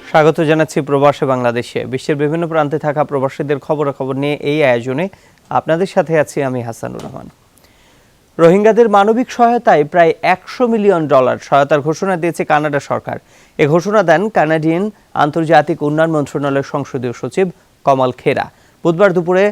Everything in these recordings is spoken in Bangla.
স্বাগত জানাচ্ছি প্রবাসে বাংলাদেশে। বিশ্বের বিভিন্ন প্রান্তে থাকা প্রবাসীদের খবরাখবর নিয়ে এই আয়োজনে আপনাদের সাথে আছি আমি হাসানুর রহমান। রোহিঙ্গাদের মানবিক সহায়তায় প্রায় $100 মিলিয়ন সহায়তার ঘোষণা দিয়েছে কানাডা সরকার। এ ঘোষণা দেন কানাডিয়ান আন্তর্জাতিক উন্নয়ন মন্ত্রণালয়ের সংসদীয় সচিব কমল খেরা। বুধবার দুপুরে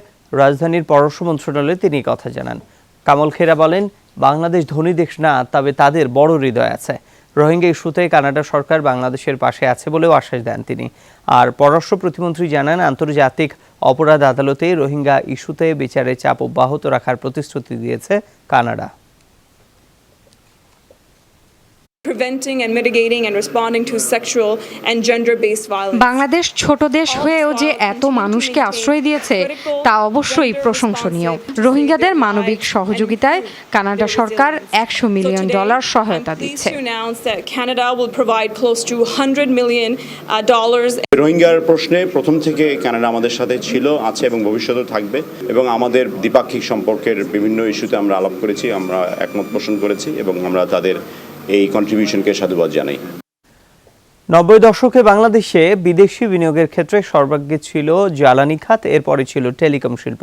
রাজধানীর পররাষ্ট্র মন্ত্রণালয়ে তিনি কথা জানান। কমল খেরা বলেন, বাংলাদেশ ধনী দেশ না, তবে তাদের বড় হৃদয় আছে। রোহিঙ্গা ইস্যুতে কানাডা সরকার বাংলাদেশের পাশে আছে বলেও আশ্বাস দেন তিনি। আর পররাষ্ট্র প্রতিমন্ত্রী জানান, আন্তর্জাতিক অপরাধ আদালতে রোহিঙ্গা ইস্যুতে বিচারের চাপ অব্যাহত রাখার প্রতিশ্রুতি দিয়েছে Canada. Preventing and mitigating and responding to sexual and gender-based violence. Bangladesh ছোট দেশ হয়েও যে এত মানুষকে আশ্রয় দিয়েছে তা অবশ্যই প্রশংসনীয়। রোহিঙ্গাদের মানবিক সহযোগিতায় কানাডা সরকার $100 মিলিয়ন সহায়তা দিচ্ছে। রোহিঙ্গার প্রশ্নে প্রথম থেকে কানাডা আমাদের সাথে ছিল, আছে এবং ভবিষ্যতে থাকবে, এবং আমাদের দ্বিপাক্ষিক সম্পর্কের বিভিন্ন ইস্যুতে আমরা আলাপ করেছি, আমরা একমত পোষণ করেছি এবং আমরা তাদের এই কন্ট্রিবিউশনকে সাধুবাদ জানাই। 90 দশকে বাংলাদেশে বিদেশি বিনিয়োগের ক্ষেত্রে সর্বাগ্রে ছিল জ্বালানি খাত, এরপরে ছিল টেলিকম শিল্প।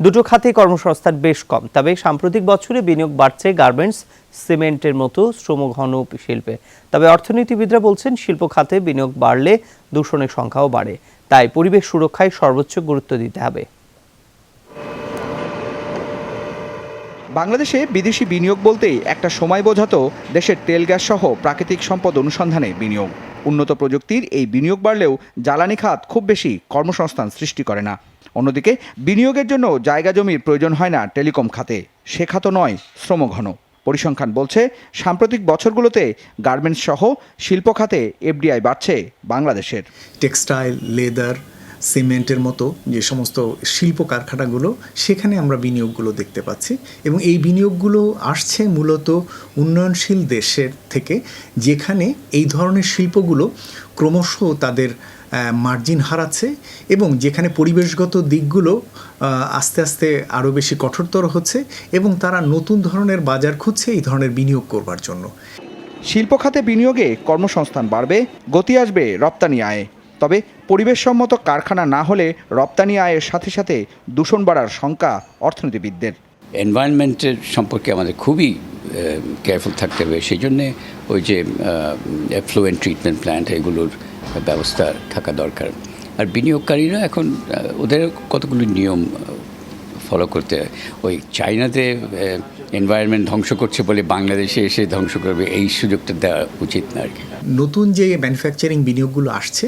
দুটো খাতে কর্মসংস্থান বেশ কম, তবে সাম্প্রতিক বছরে বিনিয়োগ বাড়ছে গার্মেন্টস, সিমেন্টের মতো শ্রমঘন শিল্পে। তবে অর্থনীতিবিদরা বলছেন, শিল্প খাতে বিনিয়োগ বাড়লে দূষণের সংখ্যাও বাড়ে, তাই পরিবেশ সুরক্ষায় সর্বোচ্চ গুরুত্ব দিতে হবে। বাংলাদেশে বিদেশি বিনিয়োগ বলতেই একটা সময় বোঝাতো দেশের তেল গ্যাস সহ প্রাকৃতিক সম্পদ অনুসন্ধানে বিনিয়োগ। উন্নত প্রযুক্তির এই বিনিয়োগ বাড়লেও জ্বালানি খাত খুব বেশি কর্মসংস্থান সৃষ্টি করে না। অন্যদিকে বিনিয়োগের জন্য জায়গা জমির প্রয়োজন হয় না টেলিকম খাতে, সে খাতও নয় শ্রমঘন। পরিসংখ্যান বলছে, সাম্প্রতিক বছরগুলোতে গার্মেন্টস সহ শিল্প খাতে এফডিআই বাড়ছে বাংলাদেশের। টেক্সটাইল, লেদার, সিমেন্টের মতো যে সমস্ত শিল্প কারখানাগুলো, সেখানে আমরা বিনিয়োগগুলো দেখতে পাচ্ছি, এবং এই বিনিয়োগগুলো আসছে মূলত উন্নয়নশীল দেশের থেকে, যেখানে এই ধরনের শিল্পগুলো ক্রমশ তাদের মার্জিন হারাচ্ছে এবং যেখানে পরিবেশগত দিকগুলো আস্তে আস্তে আরও বেশি কঠোরতর হচ্ছে এবং তারা নতুন ধরনের বাজার খুঁজছে এই ধরনের বিনিয়োগ করবার জন্য। শিল্প খাতে বিনিয়োগে কর্মসংস্থান বাড়বে, গতি আসবে রপ্তানি আয়ে। তবে পরিবেশসম্মত কারখানা না হলে রপ্তানি আয়ের সাথে সাথে দূষণ বাড়ার শঙ্কা অর্থনীতিবিদদের। এনভায়রনমেন্টের সম্পর্কে আমাদের খুবই কেয়ারফুল থাকতে হবে, সেই জন্যে ওই যে এফ্লুয়েন্ট ট্রিটমেন্ট প্ল্যান্ট, এগুলোর ব্যবস্থা থাকা দরকার। আর বিনিয়োগকারীরা এখন ওদের কতগুলো নিয়ম ফলো করতে হয়। ওই চায়নাতে এনভায়রনমেন্ট ধ্বংস করছে বলে বাংলাদেশে এসে ধ্বংস করবে, এই সুযোগটা দেওয়া উচিত না আর কি। নতুন যে ম্যানুফ্যাকচারিং বিনিয়োগগুলো আসছে,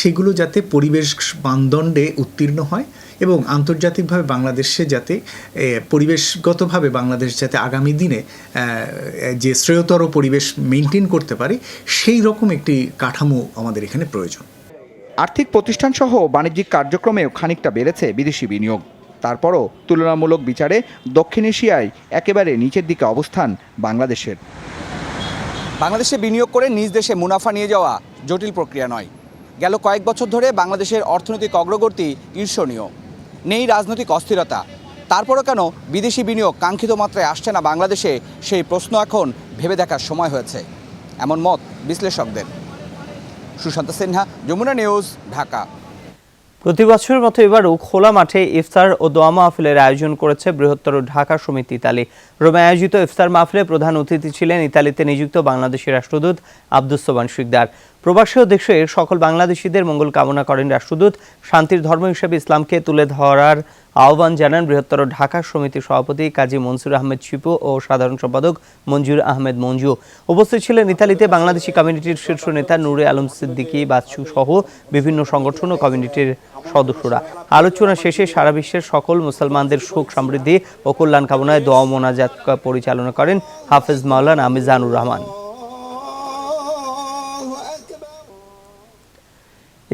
সেগুলো যাতে পরিবেশ মানদণ্ডে উত্তীর্ণ হয় এবং আন্তর্জাতিকভাবে বাংলাদেশে যাতে পরিবেশগতভাবে বাংলাদেশ যাতে আগামী দিনে যে শ্রেয়তর পরিবেশ মেনটেন করতে পারে, সেই রকম একটি কাঠামো আমাদের এখানে প্রয়োজন। আর্থিক প্রতিষ্ঠানসহ বাণিজ্যিক কার্যক্রমেও খানিকটা বেড়েছে বিদেশি বিনিয়োগ। তারপরও তুলনামূলক বিচারে দক্ষিণ এশিয়ায় একেবারে নিচের দিকে অবস্থান বাংলাদেশের। বাংলাদেশে বিনিয়োগ করে নিজ দেশে মুনাফা নিয়ে যাওয়া জটিল প্রক্রিয়া নয়। গেল কয়েক বছর ধরে বাংলাদেশের অর্থনৈতিক অগ্রগতি ঈর্ষণীয়। নেই রাজনৈতিক অস্থিরতা, তারপরও কেন বিদেশি বিনিয়োগ কাঙ্ক্ষিত মাত্রায় আসছে না বাংলাদেশে, সেই প্রশ্ন এখন ভেবে দেখার সময় হয়েছে, এমন মত বিশ্লেষকদের। সুশান্ত সিনহা, যমুনা নিউজ, ঢাকা। প্রতি বছরের মতো এবারও খোলা মাঠে ইফতার ও দোয়া মাহফিলের আয়োজন করেছে বৃহত্তর ঢাকা সমিতি ইতালি। রোমে আয়োজিত ইফতার মাহফিলে প্রধান অতিথি ছিলেন ইতালিতে নিযুক্ত বাংলাদেশের রাষ্ট্রদূত আব্দুস সোবহান শিকদার। প্রবাসী ও দেশের সকল বাংলাদেশিদের মঙ্গল কামনা করেন রাষ্ট্রদূত। শান্তির ধর্ম হিসেবে ইসলামকে তুলে ধরার আহ্বান জানান বৃহত্তর ঢাকা সমিতির সভাপতি কাজী মনসুর আহমেদ শিপু ও সাধারণ সম্পাদক মঞ্জুর আহমেদ মঞ্জু। উপস্থিত ছিলেন ইতালিতে বাংলাদেশি কমিউনিটির শীর্ষ নেতা নূরে আলম সিদ্দিকী বাচ্চু সহ বিভিন্ন সংগঠন ও কমিউনিটির সদস্যরা। আলোচনা শেষে সারা বিশ্বের সকল মুসলমানদের সুখ সমৃদ্ধি ও কল্যাণ কামনায় দোয়া মোনাজাত পরিচালনা করেন হাফেজ মাওলানা মিজানুর রহমান।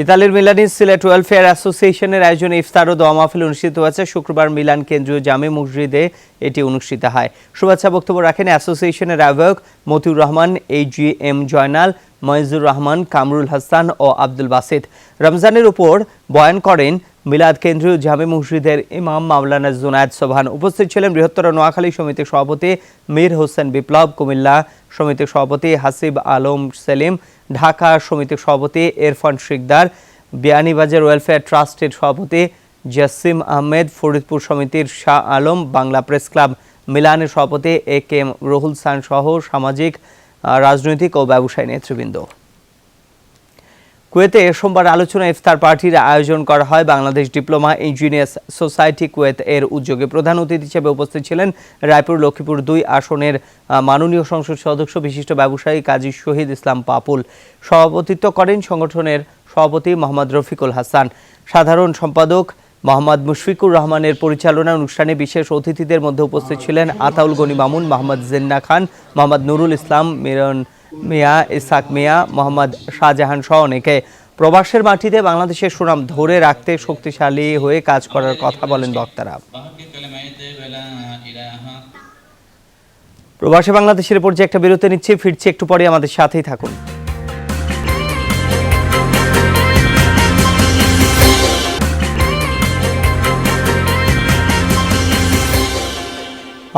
ইতালির মিলানিস সিলেট ওয়েলফেয়ার অ্যাসোসিয়েশনের আয়োজনে ইফতার ও দোয়া মাহফিল অনুষ্ঠিত হয়েছে। শুক্রবার মিলান কেন্দ্রীয় জামে মসজিদে এটি অনুষ্ঠিত হয়। শুভেচ্ছা বক্তব্য রাখেন অ্যাসোসিয়েশনের আহ্বায়ক মতিউর রহমান, AGM জয়নাল, মইজুর রহমান, কামরুল হাসান ও আব্দুল বাসিত। রমজানের উপর বয়ান করেন মিলাদ কেন্দ্রীয় জামে মসজিদের ইমাম মাওলানা জুনায়েদ সোবহান। উপস্থিত ছিলেন বৃহত্তর নোয়াখালী সমিতির সভাপতি মীর হোসেন বিপ্লব, কুমিল্লা সমিতির সভাপতি হাসিব আলম সেলিম, ঢাকা সমিতির সভাপতি ইরফান শিকদার, বিয়ানীবাজার ওয়েলফেয়ার ট্রাস্টের সভাপতি জাসিম আহমেদ, ফরিদপুর সমিতির শাহ আলম, বাংলা প্রেস ক্লাব মিলানের সভাপতি এ কে এম রুহুল সান সহ সামাজিক, রাজনৈতিক ও ব্যবসায়ী নেতৃবৃন্দ। কুয়েতে সোমবার আলোচনা ইফতার পার্টির আয়োজন করা হয় Bangladesh diploma engineers society Kuwait এর উদ্যোগে। প্রধান অতিথি হিসেবে উপস্থিত ছিলেন রায়পুর লক্ষ্মীপুর 2 আসনের মাননীয় সংসদ সদস্য বিশিষ্ট ব্যবসায়ী কাজী শহীদ ইসলাম পাপুল। সভাপতিত্ব করেন সংগঠনের সভাপতি মোহাম্মদ রফিকুল হাসান। সাধারণ সম্পাদক মোহাম্মদ মুশফিকুর রহমানের পরিচালনা অনুষ্ঠানে বিশেষ অতিথিদের মধ্যে উপস্থিত ছিলেন আতাউল গনি মামুন, মোহাম্মদ জিন্না খান, মোহাম্মদ নুরুল ইসলাম, মিরন মিয়া, ইসাক মিয়া, মোহাম্মদ শাহজাহান সহ অনেকে। প্রবাসের মাটিতে বাংলাদেশের সুনাম ধরে রাখতে শক্তিশালী হয়ে কাজ করার কথা বলেন বক্তারা। প্রবাসী বাংলাদেশের পর্যায়ে একটা বিরতি নিচ্ছে, ফিরছি একটু পরে, আমাদের সাথেই থাকুন।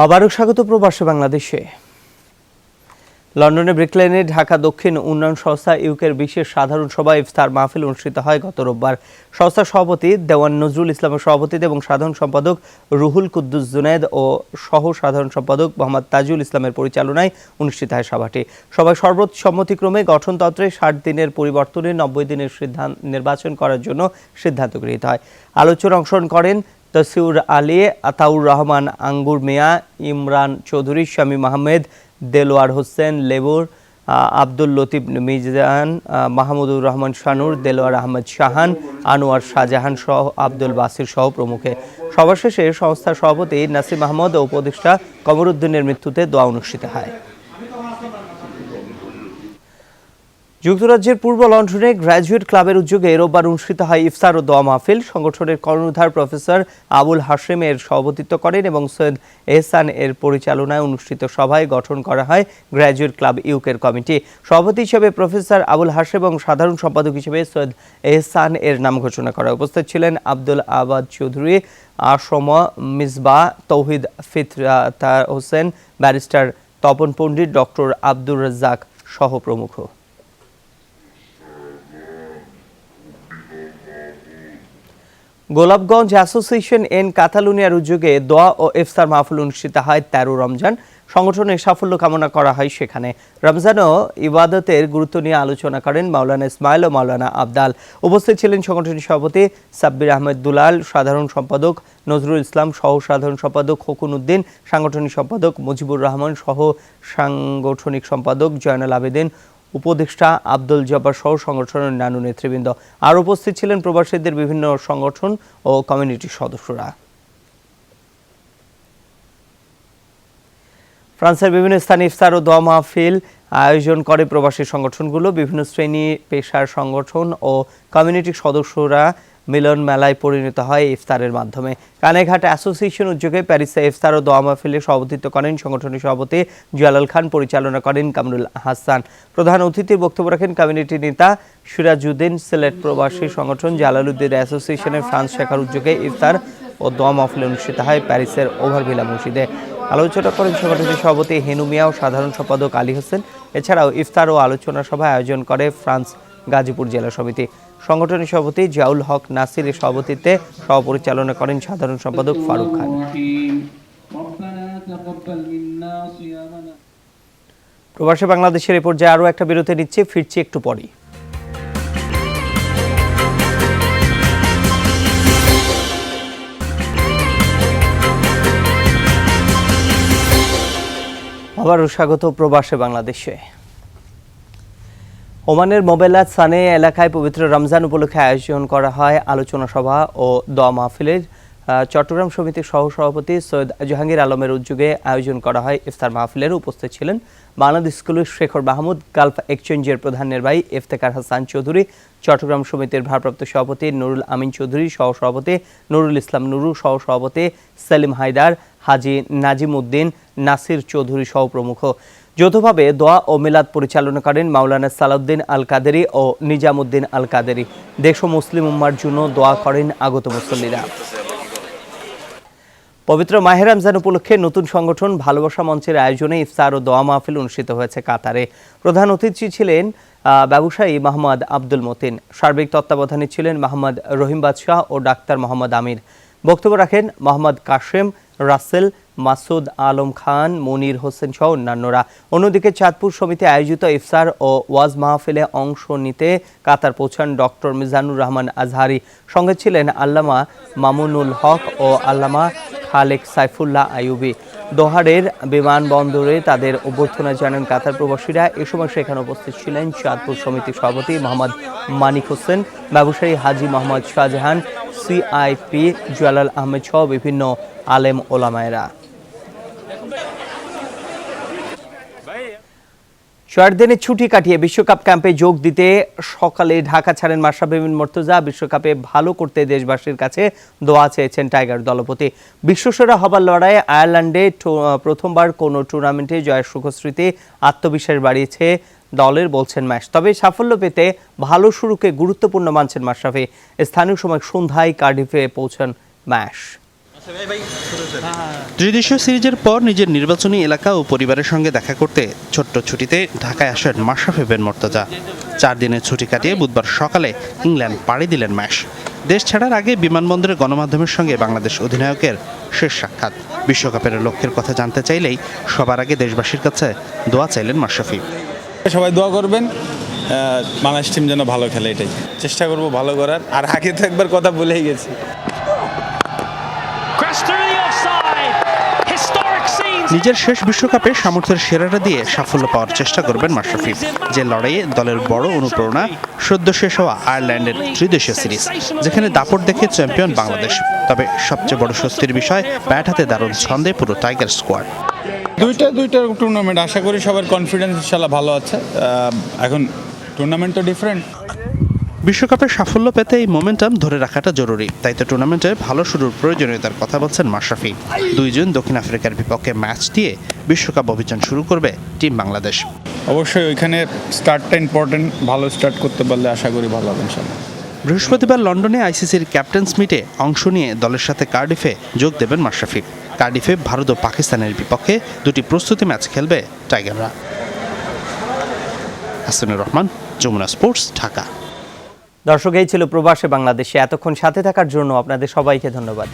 আবারও স্বাগত প্রবাসী বাংলাদেশে। লন্ডনের ব্রিকলেনে ঢাকা দক্ষিণ উন্নয়ন সংস্থা ইউকের বিশেষ সাধারণ সভা ইফতার মাহফিল অনুষ্ঠিত হয় গত রোববার। সংস্থার সভাপতি দেওয়ান নজরুল ইসলামের সভাপতিত্বে এবং সাধারণ সম্পাদক রুহুল কুদ্দুস জুনেদ ও সহ সাধারণ সম্পাদক মোহাম্মদ তাজুল ইসলামের পরিচালনায় অনুষ্ঠিত হয় সভাটি। সভায় সর্বসম্মতিক্রমে গঠনতন্ত্রে 60 দিনের পরিবর্তনে 90 দিনের নির্বাচন করার জন্য সিদ্ধান্ত গৃহীত হয়। আলোচনায় অংশগ্রহণ করেন তসিউর আলী, আতাউর রহমান আঙ্গুর মিয়া, ইমরান চৌধুরী, শামীম আহমেদ, দেলোয়ার হোসেন লেবুর, আব্দুল লতিফ মিজান, মাহমুদুর রহমান শানুর, দেলোয়ার আহমেদ শাহান, আনোয়ার শাহজাহান সহ আব্দুল বাসির সহ প্রমুখে। সভা শেষে সংস্থার সভাপতি নাসিম আহমদ ও উপদেষ্টা কমরুদ্দিনের মৃত্যুতে দোয়া অনুষ্ঠিত হয়। যুক্তরাজ্যের পূর্ব লন্ডনে গ্র্যাজুয়েট ক্লাবের উদ্যোগে রোববার অনুষ্ঠিত হয় ইফতার ও দোয়া মাহফিল। সংগঠনের কর্ণধার প্রফেসর আবুল হাশেম এর সভাপতিত্ব করেন এবং সৈয়দ এহসান এর পরিচালনায় অনুষ্ঠিত সভায় গঠন করা হয় গ্র্যাজুয়েট ক্লাব ইউকের কমিটি। সভাপতি হিসেবে প্রফেসর আবুল হাশেম এবং সাধারণ সম্পাদক হিসেবে সৈয়দ এহসান এর নাম ঘোষণা করা। উপস্থিত ছিলেন আব্দুল আবাদ চৌধুরী, আসম মিসবা, তৌহিদ ফিতরাতা হোসেন, ব্যারিস্টার তপন পণ্ডিত, ডক্টর আব্দুর রাজ্জাক সহ প্রমুখ। গোলাপগঞ্জ অ্যাসোসিয়েশন এন কাতালুনিয়ার উদ্যোগে দোয়া ও ইফতার মাহফিল অনুষ্ঠিত হয় 13 রমজান। সংগঠনের সাফল্য কামনা করা হয় সেখানে। রমজান ও ইবাদতের গুরুত্ব নিয়ে আলোচনা করেন মাওলানা ইসমাইল ও মাওলানা আবদাল। উপস্থিত ছিলেন সংগঠনের সভাপতি সাব্বির আহমেদ দুলাল, সাধারণ সম্পাদক নজরুল ইসলাম, সহ সাধারণ সম্পাদক খোকন উদ্দিন, সাংগঠনিক সম্পাদক মুজিবুর রহমান, সহ সাংগঠনিক সম্পাদক জয়নাল আবেদিন, উপদেষ্টা আব্দুল জব্বার সহ সংগঠনের অন্যান্য নেতৃবৃন্দ। আর উপস্থিত ছিলেন প্রবাসীদের বিভিন্ন সংগঠন ও কমিউনিটির সদস্যরা। ফ্রান্সের বিভিন্ন স্থানে ইফতার ও দোয়া মাহফিল আয়োজন করে প্রবাসী সংগঠনগুলো। বিভিন্ন শ্রেণী পেশার সংগঠন ও কমিউনিটির সদস্যরা মিলন মেলায় পরিণত হয় ইফতারের মাধ্যমে। কানেঘাট অ্যাসোসিয়েশন উদ্যোগে প্যারিসে ইফতার ও দোয়া মাহফিলে সভাপতিত্ব করেন সংগঠনের সভাপতি জালাল খান, পরিচালনা করেন কামরুল হাসান। প্রধান অতিথির বক্তব্য রাখেন কমিউনিটি নেতা সিরাজউদ্দিন। সিলেট প্রবাসী সংগঠন জালালউদ্দিন অ্যাসোসিয়েশনের ফ্রান্স শাখার উদ্যোগে ইফতার ও দোয়া মাহফিল অনুষ্ঠিত হয় প্যারিসের ওভারভিলা মসজিদে। আলোচনা করেন সংগঠনের সভাপতি হেনু মিয়া ও সাধারণ সম্পাদক আলী হোসেন। এছাড়াও ইফতার ও আলোচনা সভা আয়োজন করে ফ্রান্স গাজীপুর জেলা সমিতি। সংগঠনের সভাপতি জিয়াউল হক নাসিরের সভাপতিত্বে সহপরিচালনা করেন সাধারণ সম্পাদক ফারুক খান। প্রবাসী বাংলাদেশের এই পর্যায়ে আরও একটা বিরতি নিচ্ছে, ফিরছি একটু পরেই। আবারও স্বাগত প্রবাসী বাংলাদেশে। ওমানের মোবেলাত সানে এলাকায় পবিত্র রমজান উপলক্ষে আয়োজন করা হয় আলোচনা সভা ও দোয়া মাহফিলের। চট্টগ্রাম সমিতির সহসভাপতি সৈয়দ জাহাঙ্গীর আলমের উদ্যোগে আয়োজন করা হয় ইফতার মাহফিলের। উপস্থিত ছিলেন বাংলাদেশ স্কুলের শেখর মাহমুদ, গালফ এক্সচেঞ্জের প্রধান নির্বাহী ইফতেখার হাসান চৌধুরী, চট্টগ্রাম সমিতির ভারপ্রাপ্ত সভাপতি নুরুল আমিন চৌধুরী, সহসভাপতি নুরুল ইসলাম নুরু, সহসভাপতি সেলিম হায়দার, হাজি নাজিম উদ্দিন, নাসির চৌধুরী সহ প্রমুখ। যৌথভাবে দোয়া ও মিলাদ পরিচালনা করেন মাওলানা সালাউদ্দিন আল কাদেরী ও নিজামুদ্দিন আল কাদেরী। দেশ ও মুসলিম উম্মার জন্য দোয়া করেন আগত মুসল্লিরা। পবিত্র মাহে রমজান উপলক্ষে নতুন সংগঠন ভালোবাসা মঞ্চের আয়োজনে ইফতার ও দোয়া মাহফিল অনুষ্ঠিত হয়েছে কাতারে। প্রধান অতিথি ছিলেন ব্যবসায়ী মোহাম্মদ আব্দুল মতিন। সার্বিক তত্ত্বাবধানে ছিলেন মোহাম্মদ রহিম বাদশাহ ও ডাক্তার মোহাম্মদ আমির। বক্তব্য রাখেন মোহাম্মদ কাশেম, রাসেল, মাসুদ আলম খান, মনির হোসেন সহ অন্যান্যরা। অন্যদিকে চাঁদপুর সমিতি আয়োজিত ইফতার ও ওয়াজ মাহফিলে অংশ নিতে কাতার পৌঁছান ডক্টর মিজানুর রহমান আজহারি। সঙ্গে ছিলেন আল্লামা মামুনুল হক ও আল্লামা খালেক সাইফুল্লাহ আইয়ুবী। দোহারের বিমানবন্দরে তাদের অভ্যর্থনা জানান কাতার প্রবাসীরা। এ সময় সেখানে উপস্থিত ছিলেন চাঁদপুর সমিতির সভাপতি মোহাম্মদ মানিক হোসেন, ব্যবসায়ী হাজী মোহাম্মদ শাহজাহান, সিআইপি জালাল আহমেদ সহ বিভিন্ন আলেম ওলামায়েরা। 4 দিনের ছুটি কাটিয়ে বিশ্বকাপ ক্যাম্পে যোগ দিতে সকালে ঢাকা ছাড়েন মাশরাফি বিন মুর্তজা। বিশ্বকাপে ভালো করতে দেশবাসীর কাছে দোয়া চেয়েছেন টাইগার দলপতি। বিশ্বসেরা হবার লড়াইয়ে আয়ারল্যান্ডে প্রথমবার কোনো টুর্নামেন্টে জয়ের সুখস্মৃতি আত্মবিশ্বাস বাড়িয়েছে দলের, বলছেন ম্যাশ। তবে সাফল্য পেতে ভালো শুরুকে গুরুত্বপূর্ণ মানছেন মাশরাফি। স্থানীয় সময় সন্ধ্যায় কার্ডিফে পৌঁছান ম্যাশ। ত্রিদেশীয় সিরিজের পর নিজের নির্বাচনী এলাকা ও পরিবারের সঙ্গে দেখা করতে ছোট্ট ছুটিতে ঢাকায় আসেন মাশরাফি বিন মুর্তজা। 4 দিনের ছুটি কাটিয়ে বুধবার সকালে ইংল্যান্ড পাড়ি দিলেন ম্যাশ। দেশ ছাড়ার আগে বিমানবন্দরে গণমাধ্যমের সঙ্গে বাংলাদেশ অধিনায়কের শেষ সাক্ষাৎ। বিশ্বকাপের লক্ষ্যের কথা জানতে চাইলেই সবার আগে দেশবাসীর কাছে দোয়া চাইলেন মাশরাফি। সবাই দোয়া করবেন বাংলাদেশ টিম যেন ভালো খেলে, এটাই চেষ্টা করব ভালো করার। আর আগে তো একবার কথা বলেই গেছি। নিজের শেষ বিশ্বকাপে সামর্থ্যের সেরাটা দিয়ে সাফল্য পাওয়ার চেষ্টা করবেন মাশরাফি। যে লড়াইয়ে দলের বড় অনুপ্রেরণা সদ্য শেষ হওয়া আয়ারল্যান্ডের ত্রিদেশীয় সিরিজ, যেখানে দাপট দেখে চ্যাম্পিয়ন বাংলাদেশ। তবে সবচেয়ে বড় স্বস্তির বিষয় ব্যাট হাতে দারুণ ছন্দে পুরো টাইগার স্কোয়াড। দুইটা টুর্নামেন্ট, আশা করি সবার কনফিডেন্স ইনশাল্লাহ ভালো আছে। এখন টুর্নামেন্ট তো ডিফারেন্ট। বিশ্বকাপে সাফল্য পেতে এই মোমেন্টাম ধরে রাখাটা জরুরি। তাই তো টুর্নামেন্টে ভালো শুরুর প্রয়োজনীয়তার কথা বলছেন মাশরাফি। 2 জুন দক্ষিণ আফ্রিকার বিপক্ষে ম্যাচ দিয়ে বিশ্বকাপ অভিযান শুরু করবে টিম বাংলাদেশ। অবশ্যই ওইখানে স্টার্টটা ইম্পর্টেন্ট, ভালো স্টার্ট করতে পারলে আশা করি ভালো হবে ইনশাল্লাহ। বৃহস্পতিবার লন্ডনে আইসিসির ক্যাপ্টেন্স মিটে অংশ নিয়ে দলের সাথে কার্ডিফে যোগ দেবেন মাশরাফি। কার্ডিফে ভারত ও পাকিস্তানের বিপক্ষে 2টি প্রস্তুতি ম্যাচ খেলবে টাইগাররা। হাসানুর রহমান, যমুনা স্পোর্টস, ঢাকা। দর্শক, এই ছিল প্রবাসে বাংলাদেশে। এতক্ষণ সাথে থাকার জন্য আপনাদের সবাইকে ধন্যবাদ।